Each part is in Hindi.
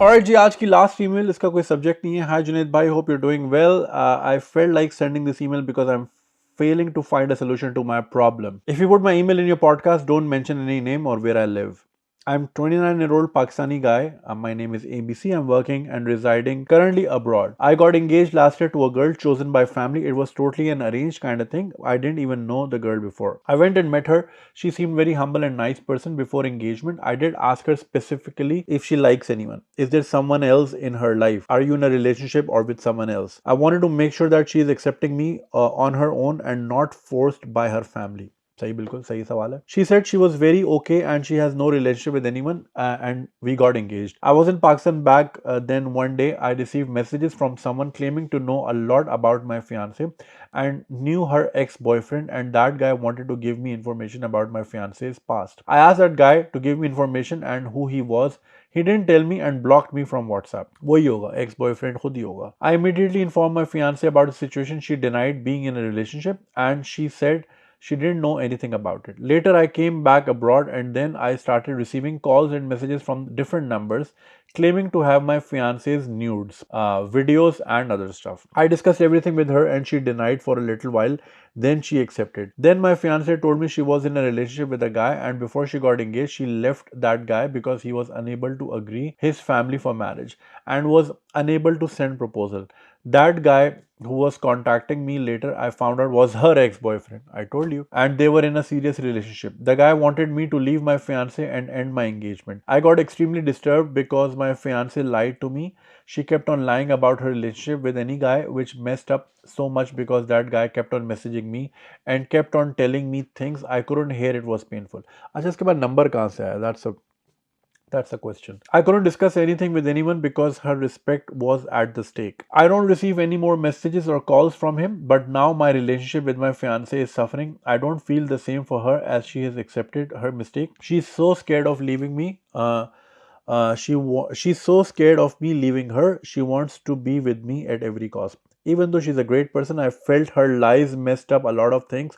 ऑलराइट जी, आज की लास्ट ईमेल, इसका कोई सब्जेक्ट नहीं है. हाय जुनेद भाई, hope you doing well. I felt like sending this email because I'm failing to find a solution to my problem. If you put my email in your podcast, don't mention any name or where I live. I'm 29-year-old Pakistani guy. My name is ABC. I'm working and residing currently abroad. I got engaged last year to a girl chosen by family. It was totally an arranged kind of thing. I didn't even know the girl before. I went and met her. She seemed very humble and nice person before engagement. I did ask her specifically if she likes anyone. Is there someone else in her life? Are you in a relationship or with someone else? I wanted to make sure that she is accepting me on her own and not forced by her family. सही, बिल्कुल सही सवाल है. She said she was very okay and she has no relationship with anyone, and we got engaged. I was in Pakistan back then. One day I received messages from someone claiming to know a lot about my fiance and knew her ex-boyfriend, and that guy wanted to give me information about my fiance's past. I asked that guy to give me information and who he was. He didn't tell me and blocked me from WhatsApp. वही होगा, ex boyfriend खुद ही होगा. I immediately informed my fiance about the situation. She denied being in a relationship and she said she didn't know anything about it. Later, I came back abroad and then I started receiving calls and messages from different numbers claiming to have my fiance's nudes, videos, and other stuff. I discussed everything with her and she denied for a little while. Then she accepted. Then my fiance told me she was in a relationship with a guy, and before she got engaged, she left that guy because he was unable to agree his family for marriage and was unable to send proposal. That guy who was contacting me later, I found out was her ex-boyfriend. I told you. And they were in a serious relationship. The guy wanted me to leave my fiance and end my engagement. I got extremely disturbed because my fiance lied to me. She kept on lying about her relationship with any guy, which messed up so much because that guy kept on messaging me and kept on telling me things I couldn't hear. It was painful. अच्छा, इसके बाद नंबर कहाँ से आया? That's the question. I couldn't discuss anything with anyone because her respect was at the stake. I don't receive any more messages or calls from him, but now my relationship with my fiance is suffering. I don't feel the same for her as she has accepted her mistake. She's so scared of leaving me. She's so scared of me leaving her. She wants to be with me at every cost. Even though she's a great person, I felt her lies messed up a lot of things.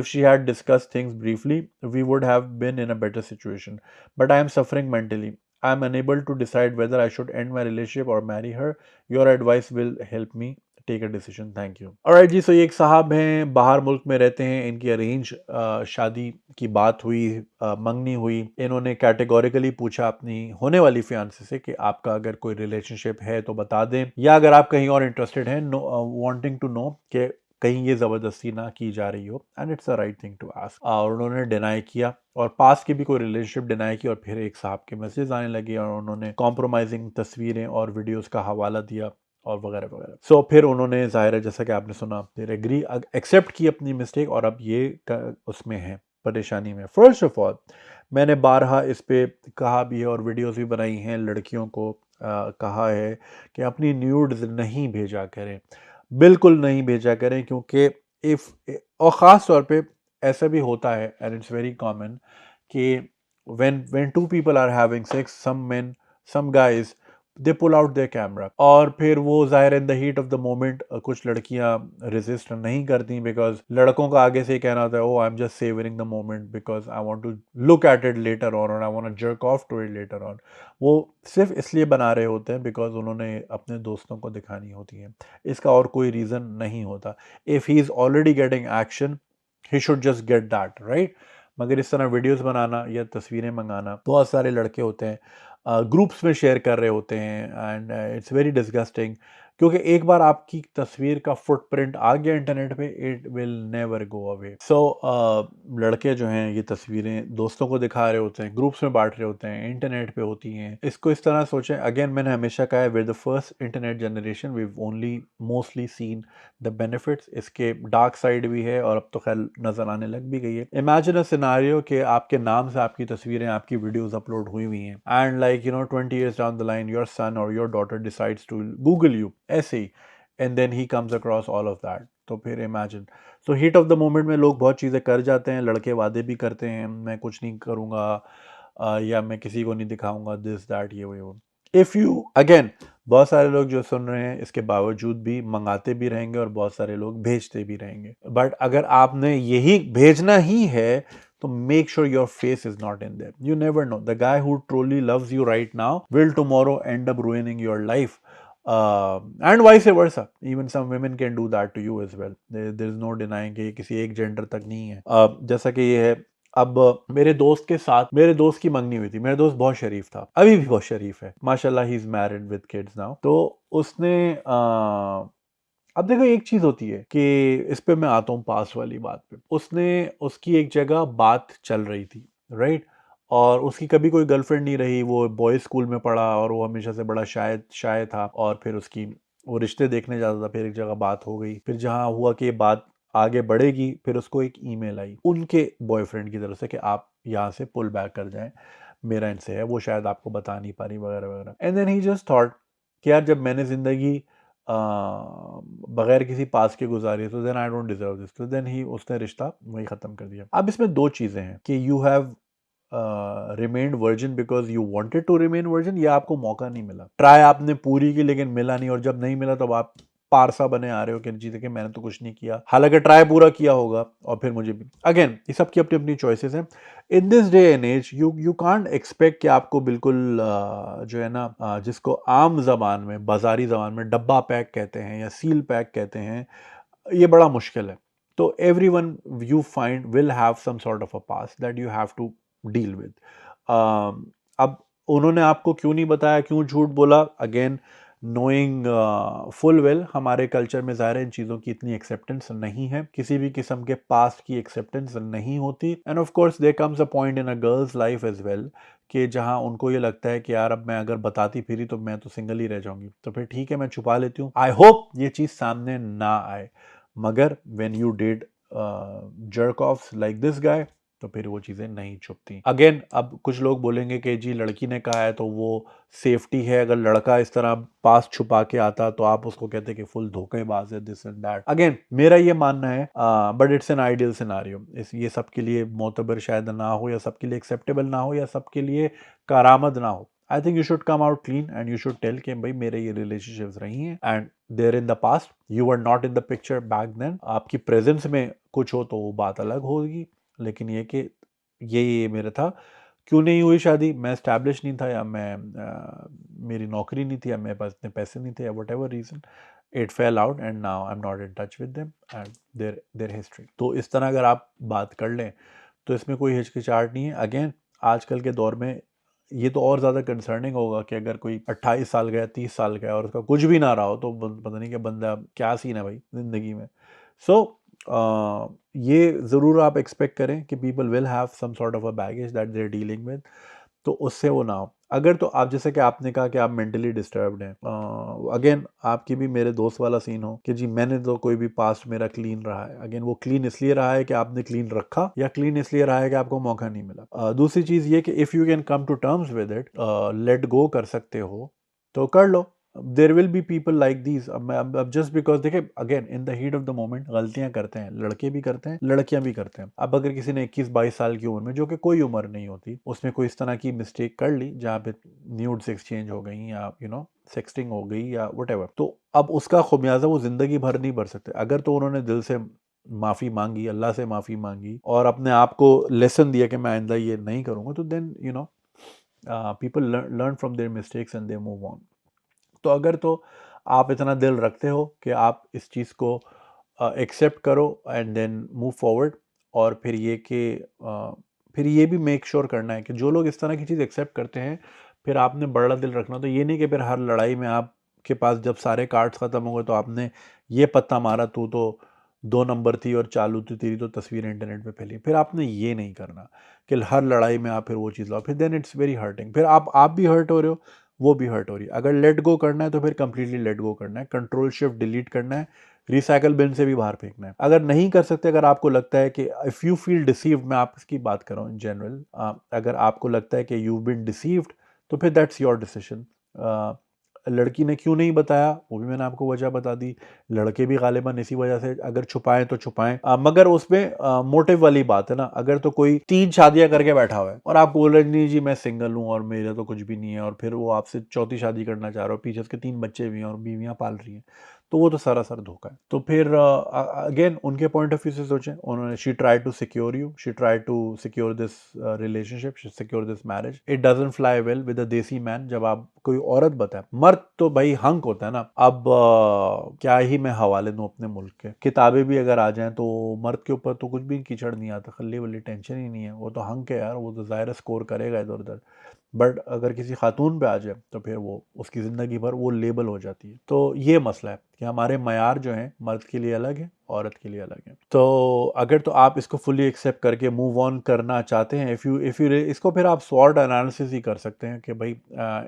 If she had discussed things briefly, we would have been in a better situation. But I am suffering mentally. I am unable to decide whether I should end my relationship or marry her. Your advice will help me take a decision. Thank you. Alright जी, सो ये एक साहब हैं, बाहर मुल्क में रहते हैं. इनकी अरेंज शादी की बात हुई, मंगनी हुई. इन्होंने कैटेगोरिकली पूछा अपनी होने वाली फियांसे से कि आपका अगर कोई रिलेशनशिप है तो बता दें, या अगर आप कहीं और इंटरेस्टेड हैं, वांटिंग टू नो कि कहीं ये ज़बरदस्ती ना की जा रही हो. And it's a right thing to ask. और उन्होंने डिनाई किया और पास की भी कोई रिलेशनशिप डिनाई की, और फिर एक साहब के मैसेज आने लगे और उन्होंने कॉम्प्रोमाइजिंग तस्वीरें और वीडियोस का हवाला दिया और वगैरह वगैरह. सो फिर उन्होंने ज़ाहिर है, जैसा कि आपने सुना, फिर एग्री एक्सेप्ट की अपनी मिस्टेक, और अब ये उसमें है, परेशानी में. फर्स्ट ऑफ ऑल, मैंने बारहा इस पे कहा भी है और वीडियोस भी बनाई हैं. लड़कियों को कहा है कि अपनी न्यूड्स नहीं भेजा करें, बिल्कुल नहीं भेजा करें, क्योंकि इफ़, और ख़ास तौर पे ऐसा भी होता है एंड इट्स वेरी कॉमन कि when two people are having sex, some guys, they pull out their camera, और फिर वो ज़ाहिर in the heat of the moment कुछ लड़कियां रेजिस्ट नहीं करती, बिकॉज लड़कों का आगे से ही कहना होता है, oh I am just savoring the moment because I want to look at it later on और I want to jerk off to it later on. वो सिर्फ इसलिए बना रहे होते हैं बिकॉज उन्होंने अपने दोस्तों को दिखानी होती है. इसका और कोई रीज़न नहीं होता. If he is already getting action, he should just get that right. मगर इस तरह वीडियोस बनाना या तस्वीरें मंगाना, बहुत सारे लड़के होते हैं ग्रुप्स में शेयर कर रहे होते हैं, एंड इट्स वेरी डिस्गस्टिंग, क्योंकि एक बार आपकी तस्वीर का फुटप्रिंट आ गया इंटरनेट पे, it will never go away. So लड़के जो हैं ये तस्वीरें दोस्तों को दिखा रहे होते हैं, ग्रुप्स में बांट रहे होते हैं, इंटरनेट पे होती हैं. इसको इस तरह सोचें. अगेन, मैंने हमेशा कहा है, with the first internet generation we only mostly seen the benefits. इसके डार्क साइड भी है और अब तो खैर नज़र आने लग भी गई है. इमेजिन अ सिनारियो कि आपके नाम से आपकी तस्वीरें, आपकी वीडियोस अपलोड हुई हुई हैं, and like 20 years down the line your son or your daughter decides to Google you ऐसे ही, and then he comes across all of that. तो फिर imagine. So heat of the moment में लोग बहुत चीज़ें कर जाते हैं. लड़के वादे भी करते हैं, मैं कुछ नहीं करूँगा, या मैं किसी को नहीं दिखाऊंगा, दिस दैट ये वो. इफ़ यू अगेन, बहुत सारे लोग जो सुन रहे हैं इसके बावजूद भी मंगाते भी रहेंगे और बहुत सारे लोग भेजते भी रहेंगे, बट अगर आपने यही भेजना ही है तो make sure your face is not in their. You never know, the guy who truly loves you right now will tomorrow and up ruining your life. And vice versa, even some women can do that to you as well. There is no denying कि ये किसी एक जेंडर तक नहीं है. जैसा कि ये है, अब मेरे दोस्त के साथ मेरे दोस्त की मंगनी हुई थी. मेरा दोस्त बहुत शरीफ था, अभी भी बहुत शरीफ है माशाल्लाह. He is married with kids now. तो उसने अब देखो एक चीज होती है कि इस पे मैं आता हूँ पास वाली बात पे. उसने उसकी एक जगह बात चल रही थी, राइट, और उसकी कभी कोई गर्लफ्रेंड नहीं रही. वो बॉयज स्कूल में पढ़ा और वो हमेशा से बड़ा शाय था. और फिर उसकी वो रिश्ते देखने जाता था. फिर एक जगह बात हो गई, फिर जहाँ हुआ कि ये बात आगे बढ़ेगी, फिर उसको एक ईमेल आई उनके बॉयफ्रेंड की तरफ से कि आप यहाँ से पुल बैक कर जाएं, मेरा इनसे है, वो शायद आपको बता नहीं पा रही वगैरह वगैरह. And then he just thought कि यार जब मैंने जिंदगी बगैर किसी पास के गुजारी तो then I don't deserve this. तो देन ही उसने रिश्ता वही खत्म कर दिया. अब इसमें दो चीजें हैं कि you have remained virgin because you wanted to remain virgin, या आपको मौका नहीं मिला. ट्राई आपने पूरी की लेकिन मिला नहीं, और जब नहीं मिला तब आप पारसा बने आ रहे हो कि जी देखिए मैंने तो कुछ नहीं किया, हालांकि ट्राई पूरा किया होगा. और फिर मुझे भी अगेन ये सब की अपनी अपनी चॉइसेस हैं. In this day and age you can't expect कि आपको बिल्कुल जो है ना जिसको आम जबान में, बाजारी जबान में डब्बा पैक कहते हैं या सील पैक कहते हैं, ये बड़ा मुश्किल है. तो everyone you find will have some sort of a past that you have to deal with. अब उन्होंने आपको क्यों नहीं बताया, क्यों झूठ बोला, अगेन नोइंग फुल वेल हमारे कल्चर में ज़ाहिर है इन चीज़ों की इतनी एक्सेप्टेंस नहीं है, किसी भी किस्म के पास्ट की एक्सेप्टेंस नहीं होती. And of course there comes a point in a girl's life as well कि जहां उनको ये लगता है कि यार अब मैं अगर बताती फिरी तो मैं तो सिंगल ही रह जाऊंगी, तो फिर ठीक है मैं छुपा लेती हूँ. आई होप ये चीज़ सामने ना आए, मगर when you did jerk of like this guy तो फिर वो चीज़ें नहीं छुपती. अगेन अब कुछ लोग बोलेंगे कि जी लड़की ने कहा है तो वो सेफ्टी है, अगर लड़का इस तरह पास छुपा के आता तो आप उसको कहते कि फुल धोखेबाज है, दिस एंड दैट. अगेन मेरा ये मानना है, but it's an ideal scenario. ये सबके लिए मोतबर शायद ना हो, या सबके लिए एक्सेप्टेबल ना हो, या सबके लिए कारामद ना हो. I think you should come out clean and you should tell कि भाई मेरे ये रिलेशनशिप्स रही हैं and they're in the past, you are not in the picture back then. आपकी प्रेजेंस में कुछ हो तो वो बात अलग होगी, लेकिन ये कि ये मेरा था. क्यों नहीं हुई शादी, मैं एस्टैब्लिश नहीं था, या मैं मेरी नौकरी नहीं थी, या मेरे पास इतने पैसे नहीं थे, या what ever reason it fail out and now I am not in touch with them and there history. तो इस तरह अगर आप बात कर लें तो इसमें कोई हिचकिचाहट नहीं है. अगेन आजकल के दौर में ये तो और ज़्यादा कंसर्निंग होगा कि अगर कोई 28 साल का 30 साल का है और उसका कुछ भी ना रहा हो तो पता नहीं कि बंदा क्या सीन है भाई ज़िंदगी में. सो ये ज़रूर आप एक्सपेक्ट करें कि people will have some sort of a baggage that they are dealing with, तो उससे वो ना हो. अगर तो आप जैसे कि आपने कहा कि आप मेंटली डिस्टर्ब्ड हैं, अगेन आपकी भी मेरे दोस्त वाला सीन हो कि जी मैंने तो कोई भी पास्ट मेरा क्लीन रहा है. अगेन वो क्लीन इसलिए रहा है कि आपने क्लीन रखा, या क्लीन इसलिए रहा है कि आपको मौका नहीं मिला. दूसरी चीज़ ये कि if you can come to terms with it, let go कर सकते हो तो कर लो. There will be people like these. अब जस्ट बिकॉज देखिए again in the heat of the moment गलतियां करते हैं, लड़के भी करते हैं लड़कियां भी करते हैं. अब अगर किसी ने 21-22 साल की उम्र में, जो कि कोई उम्र नहीं होती, उसमें कोई इस तरह की मिस्टेक कर ली जहाँ पे न्यूड्स एक्सचेंज हो गई या सेक्सटिंग हो गई या वट तो अब उसका खुमियाजा वो जिंदगी भर नहीं भर सकते. अगर तो उन्होंने दिल से माफ़ी मांगी, अल्लाह से माफ़ी मांगी और अपने आप को लेसन दिया कि मैं आइंदा ये नहीं करूँगा, तो then people learn from their mistakes and they move on. तो अगर तो आप इतना दिल रखते हो कि आप इस चीज़ को एक्सेप्ट करो एंड देन मूव फॉरवर्ड, और फिर ये कि फिर ये भी मेक श्योर करना है कि जो लोग इस तरह की चीज़ एक्सेप्ट करते हैं, फिर आपने बड़ा दिल रखना. तो ये नहीं कि फिर हर लड़ाई में आपके पास जब सारे कार्ड्स ख़त्म हो गए तो आपने ये पत्ता मारा, तू तो 2 नंबर थी और चालू थी तेरी तो तस्वीरें इंटरनेट पे फैली. फिर आपने ये नहीं करना कि हर लड़ाई में आप फिर वो चीज़ लाओ, फिर देन इट्स वेरी हर्टिंग. फिर आप भी हर्ट हो रहे हो, वो भी हर्ट हो रही है. अगर लेट गो करना है तो फिर कंप्लीटली लेट गो करना है, कंट्रोल शिफ्ट डिलीट करना है, रिसाइकल बिन से भी बाहर फेंकना है. अगर नहीं कर सकते, अगर आपको लगता है कि इफ़ यू फील डिसीव्ड, मैं आपकी बात कर रहा हूँ इन जनरल, अगर आपको लगता है कि यू बिन डिसीव्ड तो फिर दैट्स योर डिसीजन. लड़की ने क्यों नहीं बताया वो भी मैंने आपको वजह बता दी, लड़के भी गालिबन इसी वजह से, अगर छुपाएं तो छुपाएं। मगर उसमें मोटिव वाली बात है ना, अगर तो कोई 3 शादियां करके बैठा हुआ है और आप बोल रहे नहीं जी मैं सिंगल हूँ और मेरा तो कुछ भी नहीं है, और फिर वो आपसे चौथी शादी करना चाह रहे हो, पीछे उसके 3 बच्चे भी हैं और बीवियां पाल रही हैं, तो वो तो सरासर धोखा है। तो फिर अगेन उनके पॉइंट ऑफ व्यू से सोचें, उन्होंने she try to secure you, she try to secure this relationship, secure this marriage. It doesn't fly well with a desi man. जब आप कोई औरत बताए, मर्द तो भाई हंक होता है ना। अब क्या ही मैं हवाले दूं अपने मुल्क के, किताबें भी अगर आ जाएं तो मर्द के ऊपर तो कुछ भी कीचड़ नहीं आता, खल्ली वल्ली टेंशन ही नहीं है, वो तो हंक है यार, वो तो ज़ाहिर स्कोर करेगा इधर उधर। बट अगर किसी खातून पे आ जाए तो फिर वो उसकी ज़िंदगी भर वो लेबल हो जाती है। तो ये मसला है कि हमारे मयार जो हैं मर्द के लिए अलग है, औरत के लिए अलग है। तो अगर तो आप इसको फुली एक्सेप्ट करके मूव ऑन करना चाहते हैं, इफ़ यू इसको फिर आप स्वॉट एनालिसिस ही कर सकते हैं कि भाई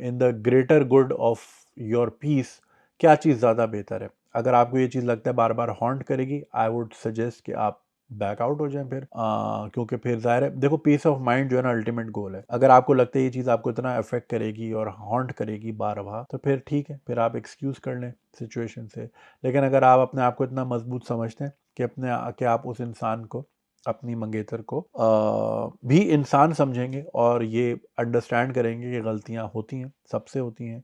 in the greater good of your peace क्या चीज़ ज़्यादा बेहतर है। अगर आपको ये चीज़ लगता है बार बार हॉन्ट करेगी, आई वुड सजेस्ट कि आप बैक आउट हो जाएं फिर, क्योंकि फिर ज़ाहिर है देखो पीस ऑफ माइंड जो है ना अल्टीमेट गोल है। अगर आपको लगता है ये चीज़ आपको इतना अफेक्ट करेगी और हॉन्ट करेगी बार बार, तो फिर ठीक है, फिर आप एक्सक्यूज़ कर लें सिचुएशन से। लेकिन अगर आप अपने आप को इतना मजबूत समझते हैं कि आप उस इंसान को, अपनी मंगेतर को भी इंसान समझेंगे और ये अंडरस्टैंड करेंगे कि गलतियां होती हैं, सबसे होती हैं,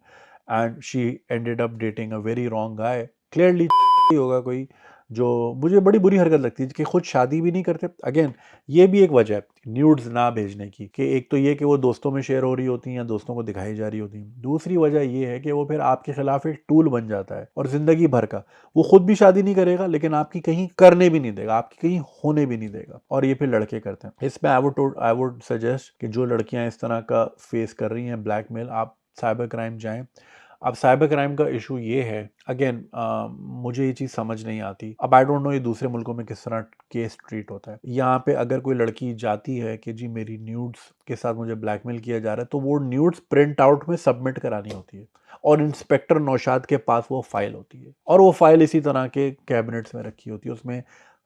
and she ended up dating a very wrong guy, clearly होगा कोई जो, मुझे बड़ी बुरी हरकत लगती है कि खुद शादी भी नहीं करते। अगेन ये भी एक वजह है न्यूड्स ना भेजने की, कि एक तो ये कि वो दोस्तों में शेयर हो रही होती हैं या दोस्तों को दिखाई जा रही होती हैं, दूसरी वजह ये है कि वो फिर आपके खिलाफ एक टूल बन जाता है और जिंदगी भर का वो खुद भी शादी नहीं करेगा लेकिन आपकी कहीं करने भी नहीं देगा, आपकी कहीं होने भी नहीं देगा, और ये फिर लड़के करते हैं। इसमें आई वुड सजेस्ट कि जो लड़कियां इस तरह का फेस कर रही हैं ब्लैकमेल, आप साइबर क्राइम जाएं। अब साइबर क्राइम का इशू ये है, अगेन मुझे ये चीज़ समझ नहीं आती, अब आई डोंट नो ये दूसरे मुल्कों में किस तरह केस ट्रीट होता है। यहाँ पे अगर कोई लड़की जाती है कि जी मेरी न्यूड्स के साथ मुझे ब्लैकमेल किया जा रहा है, तो वो न्यूड्स प्रिंट आउट में सबमिट करानी होती है और इंस्पेक्टर नौशाद के पास वो फाइल होती है, और वो फाइल इसी तरह के कैबिनेट्स में रखी होती है, उसमें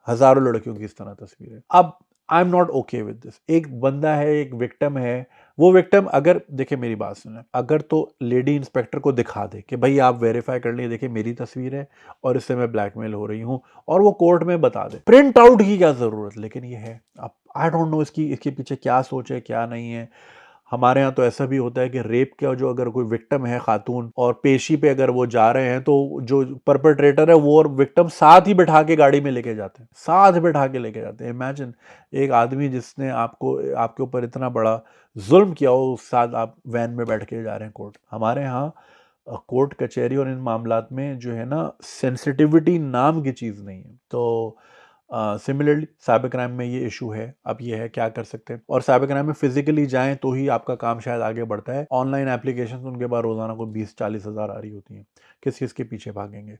हजारों लड़कियों की इस तरह तस्वीरें। अब I am not okay with this. एक बंदा है, एक विक्टिम है, वो विक्टिम अगर देखिए मेरी बात सुने, अगर तो लेडी इंस्पेक्टर को दिखा दे कि भाई आप वेरीफाई कर लिए, देखिए मेरी तस्वीर है और इससे मैं ब्लैकमेल हो रही हूँ, और वो कोर्ट में बता दे, प्रिंट आउट की क्या जरूरत। लेकिन ये है, अब आई डोंट नो इसके पीछे क्या सोच है क्या नहीं है। हमारे यहाँ तो ऐसा भी होता है कि रेप का जो अगर कोई विक्टिम है खातून और पेशी पे अगर वो जा रहे हैं, तो जो परपेट्रेटर है वो और विक्टिम साथ ही बैठा के गाड़ी में लेके जाते हैं, साथ बैठा के लेके जाते हैं। इमेजिन एक आदमी जिसने आपके ऊपर इतना बड़ा जुल्म किया हो, उस साथ आप वैन में बैठ के जा रहे हैं कोर्ट। हमारे यहाँ कोर्ट कचहरी और इन मामलात में जो है ना सेंसिटिविटी नाम की चीज़ नहीं है। तो सिमिलरली साइबर क्राइम में ये इशू है। अब ये है क्या कर सकते हैं, और साइबर क्राइम में फिजिकली जाएं तो ही आपका काम शायद आगे बढ़ता है। ऑनलाइन एप्लीकेशन उनके पास रोजाना को 20-40 हज़ार आ रही होती हैं, किस के पीछे भागेंगे।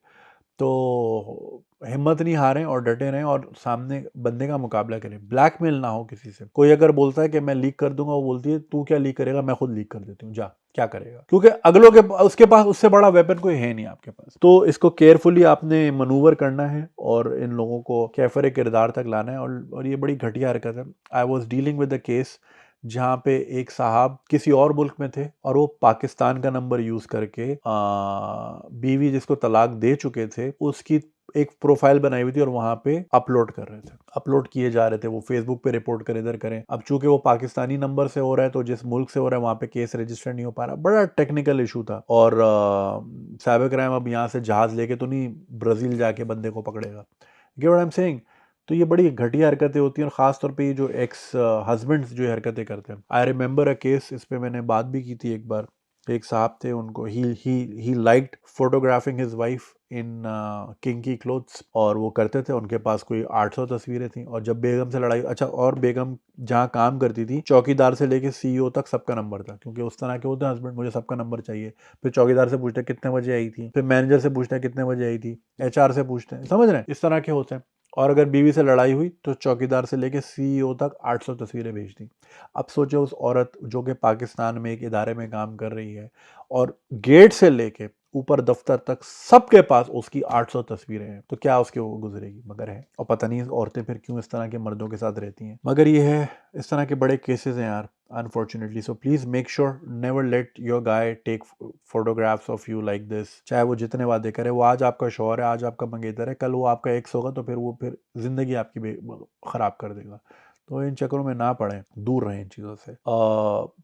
तो हिम्मत नहीं हारें और डटे रहें और सामने बंदे का मुकाबला करें, ब्लैकमेल ना हो किसी से। कोई अगर बोलता है कि मैं लीक कर दूंगा, वो बोलती है तू क्या लीक करेगा, मैं खुद लीक कर देती हूँ, जा क्या करेगा, क्योंकि अगलों के उसके पास उससे बड़ा वेपन कोई है नहीं आपके पास। तो इसको केयरफुली आपने मनूवर करना है और इन लोगों को कैफर किरदार तक लाना है। और ये बड़ी घटिया हरकत है। I was dealing with the case जहाँ पे एक साहब किसी और मुल्क में थे और वो पाकिस्तान का नंबर यूज करके बीवी जिसको तलाक दे चुके थे उसकी एक प्रोफाइल बनाई हुई थी और वहां पे अपलोड कर रहे थे, अपलोड किए जा रहे थे, वो फेसबुक पे रिपोर्ट कर इधर करें। अब चूंकि वो पाकिस्तानी नंबर से हो रहा है तो जिस मुल्क से हो रहा है वहां पे केस रजिस्टर नहीं हो पा रहा, बड़ा टेक्निकल इशू था। और साइबर क्राइम अब यहाँ से जहाज लेके तो नहीं ब्राजील जाके बंदे को पकड़ेगा, get what I am saying. तो ये बड़ी घटिया हरकतें होती हैं और ख़ास तौर पे ये जो एक्स हस्बैंड्स जो हरकतें करते हैं। आई रिमेंबर अ केस, इस पे मैंने बात भी की थी एक बार। एक साहब थे, उनको he liked photographing his wife in kinky clothes, और वो करते थे। उनके पास कोई 800 तस्वीरें थी, और जब बेगम से लड़ाई, अच्छा, और बेगम जहाँ काम करती थी चौकीदार से लेके सीईओ तक सबका नंबर था, क्योंकि उस तरह के होते हैं हस्बैंड, मुझे सबका नंबर चाहिए। फिर चौकीदार से पूछते कितने बजे आई थी, फिर मैनेजर से पूछते हैं कितने बजे आई थी, एचआर से पूछते हैं, समझ रहे हैं, इस तरह के होते हैं। और अगर बीवी से लड़ाई हुई तो चौकीदार से लेके सीईओ तक 800 तस्वीरें भेज दी। अब सोचो उस औरत जो कि पाकिस्तान में एक इदारे में काम कर रही है और गेट से लेके ऊपर दफ्तर तक सबके पास उसकी 800 तस्वीरें हैं, तो क्या उसके वो गुजरेगी? मगर है। और पता नहीं औरतें फिर क्यों इस तरह के मर्दों के साथ रहती हैं, मगर ये है, इस तरह के बड़े केसेस हैं यार, unfortunately. So please make sure never let your guy take photographs of you like this. चाहे वो जितने वादे करे, वो आज आपका शौहर है, आज आपका मंगेतर है, कल वो आपका एक्स होगा, तो फिर वो फिर जिंदगी आपकी खराब कर देगा। तो इन चक्करों में ना पड़े, दूर रहें इन चीज़ों से।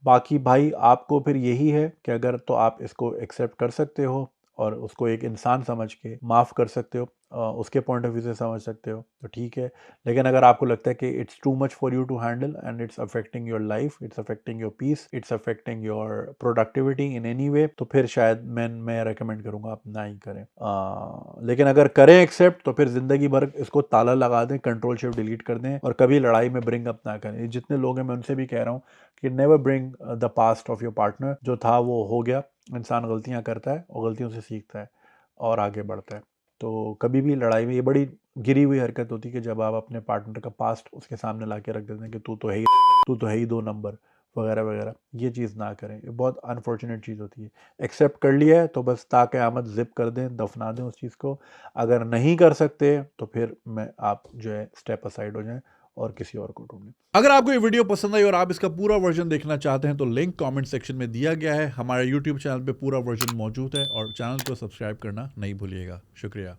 बाकी भाई आपको फिर यही है कि अगर तो आप इसको एक्सेप्ट कर सकते हो और उसको एक इंसान समझ के माफ़ कर सकते हो, उसके पॉइंट ऑफ व्यू से समझ सकते हो, तो ठीक है। लेकिन अगर आपको लगता है कि it's too much for you to handle and it's affecting your life, it's affecting your peace, it's affecting your productivity in any way, तो फिर शायद मैं रेकमेंड करूंगा आप ना ही करें। लेकिन अगर करें एक्सेप्ट, तो फिर जिंदगी भर इसको ताला लगा दें, कंट्रोल शिफ्ट डिलीट कर दें और कभी लड़ाई में ब्रिंग अप ना करें। जितने लोग हैं मैं उनसे भी कह रहा हूँ कि never bring the past of your partner. जो था वो हो गया, इंसान गलतियां करता है और गलतियों से सीखता है और आगे बढ़ता है। तो कभी भी लड़ाई में ये बड़ी गिरी हुई हरकत होती है कि जब आप अपने पार्टनर का पास्ट उसके सामने ला के रख देते हैं कि तू तो है ही 2 नंबर वगैरह वगैरह। ये चीज़ ना करें, ये बहुत अनफॉर्चुनेट चीज़ होती है। एक्सेप्ट कर लिया है तो बस ताक़यामत ज़िप कर दें, दफना दें उस चीज़ को। अगर नहीं कर सकते तो फिर आप जो है स्टेप असाइड हो जाएं और किसी और को ढूंढें। अगर आपको ये वीडियो पसंद आई और आप इसका पूरा वर्जन देखना चाहते हैं तो लिंक कमेंट सेक्शन में दिया गया है। हमारे यूट्यूब चैनल पे पूरा वर्जन मौजूद है और चैनल को सब्सक्राइब करना नहीं भूलिएगा। शुक्रिया।